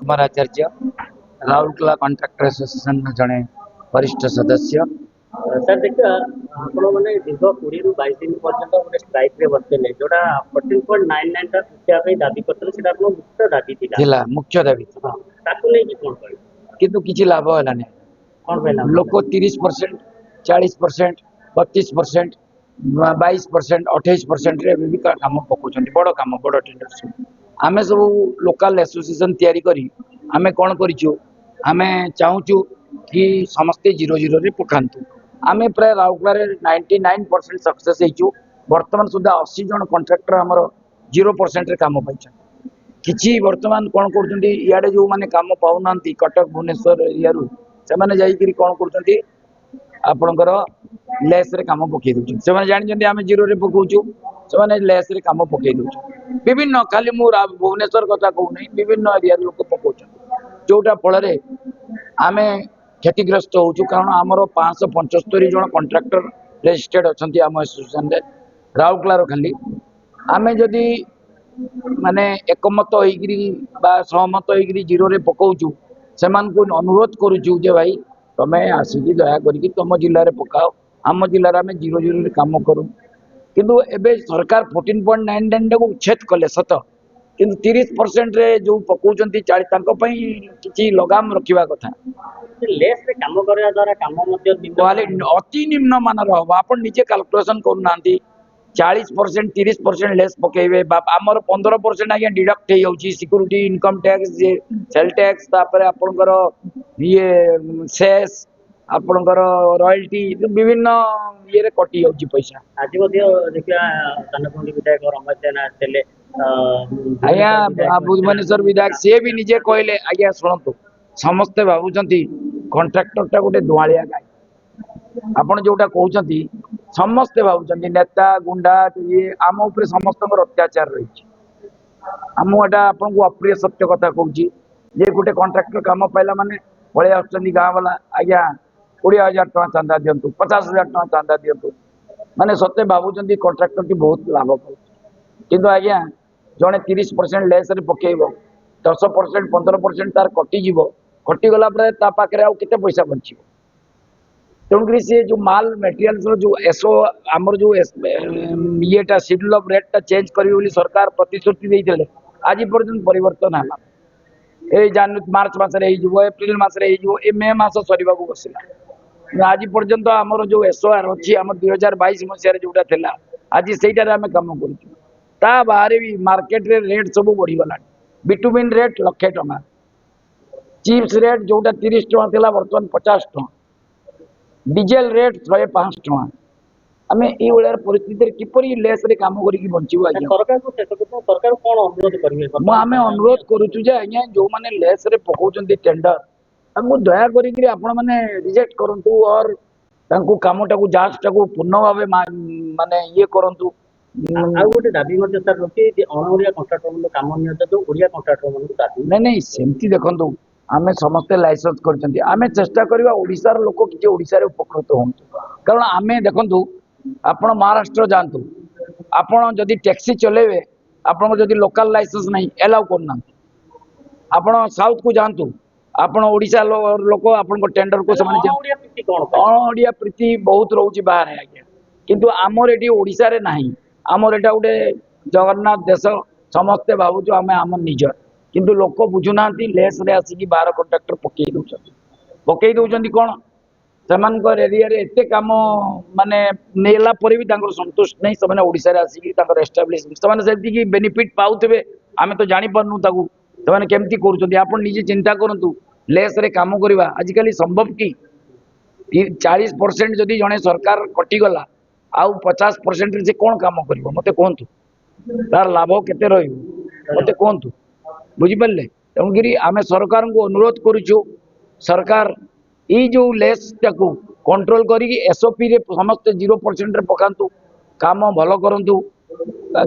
कुमार आचार्य Rourkela contractor association जड़े वरिष्ठ सदस्य। सर देखिए आपण मैंने दीर्घ 20 ରୁ 22 दिन पर्यंत गोटे स्ट्राइक रे बसते जोटा 14.99 टा उठा दाबी करते मुख्य दाबी थिला मुख्य दाबी हाँ ताकू नहीं कि कौन कह किंतु किसी लाभ है कौन कहला लोक 30%, 40%, 32%, 22%, 28% रे भी काम पकाउछन बड़ काम बड़ टेंडर सब आमे सब लोकल एसोसिएशन तैयारी करी आमे कोन करिछु आमे चाहूछु कि समस्ते 0-0 रे पकांतु आमे प्राय राउरकेला रे 99% सक्सेस हेचु। वर्तमान सुधा 80 जन कॉन्ट्रैक्टर हमर 0% रे काम पाइछन किछि वर्तमान कोन करछन्ती इयाडे जो माने काम पाउनांती कटक भुवनेश्वर एरिया रु से माने जाई करी कोन करछन्ती आपनकर लेस रे काम पकई दउछ से माने जानि जंदी आमे 0 रे पकाउछु से माने लेस रे काम पकई दउछ विभिन्न खाली मु भुवनेश्वर कथा कहू नै विभिन्न एरिया लोक पकाउछ जोटा फल रे आमे क्षतिग्रस्त होउछु कारण हमर 575 जन कॉन्ट्रैक्टर रजिस्टर्ड अछन्ती आम एसोसिएशन रे राउरकेला रो खाली आमे जदी माने एकमत होइगिरी बा सहमत होइगिरी 0 रे पकाउछु सेमान को अनुरोध करूछु जे भाई तमे आसीकी दया करिकी तुम जिल्ला रे पकाओ आम जिल्ला रे आमे 0-0 रे काम करू किंतु एबे सरकार 14.99 को उच्छेद कले सत किंतु 30% रे जो पकाउचंती 40 तांको पई किछि लगाम रखिबा कथा लेस रे काम करया द्वारा काम मध्ये क्वालिटी अति निम्न मानर हो आपण निजे कैलकुलेशन करू नांती 40%, 30% लेस पकेबे आमर 15% आज्ञा डिडक्ट हो security income tax sale tax आपणकर ये सेस आपणकर रॉयल्टी विभिन्न ये कटि जाउची पैसा आज देखिए दानकुंडी विधायक रमेश जेना आते आज्ञा भुवनेश्वर विधायक सी भी निजे कहले आज्ञा शुणु समस्ते भावुंट कॉन्ट्रैक्टर टा गोटे दुआलिया गाय आपण जोटा कहते समस्ते भावुं नेता गुंडा ये आम उपर समस्त अत्याचार रही आम एटा आपन को अप्रिय सत्य कथा कहूँ जे गोटे कॉन्ट्रैक्टर काम पाइला माने पलि आसुचंदी गाँ वाला आज्ञा 20,000 टका चांदा दिंतु 50,000 टका चांदा दिंतु माने सत्य भावुं कॉन्ट्रैक्टर टी बहुत लाभ पाऊँ किंतु आज्ञा जड़े 30% लेस रे पकेब 10% 15% तार कटिज कटिगला पाखे आउ केते पैसा बचिब तेणुक सी जो माल मेटेरियल जो एसओ आमर जो ये शेड्यूल ऑफ रेट टा चेंज करी सरकार प्रतिश्रुति देते आज पर्यटन परिवर्तन है जान मार्च मसरे एप्रिल मसरे मे मास सर बसला आज पर्यंत आमर जो एसओआर अच्छी आम 2022 मसीह जोटा थी आज से आम कम कर बाहर भी मार्केट रे रेट सब बढ़ीगला बिटुमिन रेट 1,00,000 टका चिप्स रेट जोटा 30 टका थी बर्तमान 50 टका डीजेल रेट 105 टका आम ये परिस्थिति किपर लेस रे काम करके बचू सरकार कौन अनुरोध करेंगे आम अनुरोध करुचु आज्ञा जो मैंने लेस रे पकाउचंती टेंडर तांको दया करी आपण माने रिजेक्ट करंतु और तांको कामटा को जांच टाको पूर्ण भाव माने ये करंतु आ गोटे दाबी मध्ये सर रखी जे अणओरिया कॉन्ट्रैक्टर मन काम नियत जो ओरिया कॉन्ट्रैक्टर मन दाबी नहीं सेमती देखंतु आमे समस्त लाइसेंस करचंती आमे चेष्टा करबा ओडिसा रो लोक कि ओडिसा रे उपकृत होंतु कारण आमे देखंतु आपण महाराष्ट्र जानतु आपण जदि टैक्सी चलेबे आपण जदि लोकल लाइसेंस नहीं एलाउ करना आपण साउथ को जानतु आपण ओडिसा लोक आपण टेंडर को समान ओडिया प्रीति बहुत रहउची बाहर है आज्ञा किंतु आमर एटी ओडिसा रे नहीं आमर एटा गोटे जगन्नाथ देश समस्ते भावुचु आमे आम निजर किंतु लोक बुझुना लेस रे आसिकी 12 कॉन्ट्रैक्टर पकई दउचंती कौन सेमानकर एरिया रे एते काम माने नेला पर भी तांकर संतुष्ट नहीं से ओडिसा रे आसिकी तांकर एस्टाब्लिशमेंट से सेति बेनिफिट पाउथबे आमे तो जानि परनु ताकू से केमती करूचंती आपण निजे चिंता करंतु लेस रे काम करबा आजिकली संभव की 40% जदि जने सरकार कटिगला आउ 50% रे से कौन काम करिवो मते कहंतु तार लाभ केते रहिबो मते कहंतु बुझी पल्ले तेणुकरी आम सरकार को अनुरोध करुचु सरकार ये जो लेस टाकू कंट्रोल करी एसओपी रे समस्त 0% रे पकांतु काम भल करंतु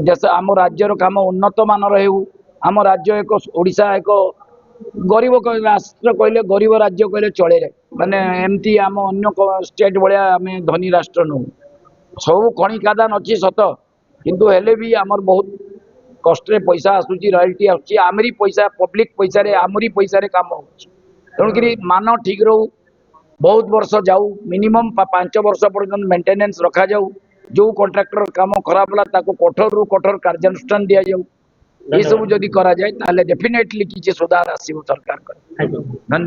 देश आम राज्यर काम उन्नत मान रहू आम राज्य एक ओडिशा एक गरीब राष्ट्र कहले गरीब राज्य कहले चले माने एमती आम अन्य स्टेट भाया आम धनी राष्ट्र नु सब खनि खादान अच्छी सत किंतु हेले भी आमर बहुत कष्ट पैसा आसूची रॉयल्टी आसूची आमरी पैसा पब्लिक पैसा रे आमरी पैसा रे काम होची तेणुकरी मान ठीक रहू बहुत वर्ष जाऊ मिनिमम 5 वर्ष पर्यंत मेंटेनेंस रखा जाऊ जो कॉन्ट्रैक्टर काम खराब होला ताको कठोर रु कठोर कार्यानुष्ठान दिया जाऊ ये सब जदि करा जाए ताले डेफिनेटली किछि सुधार आसीबो सरकार कर थैंक यू। धन्यवाद।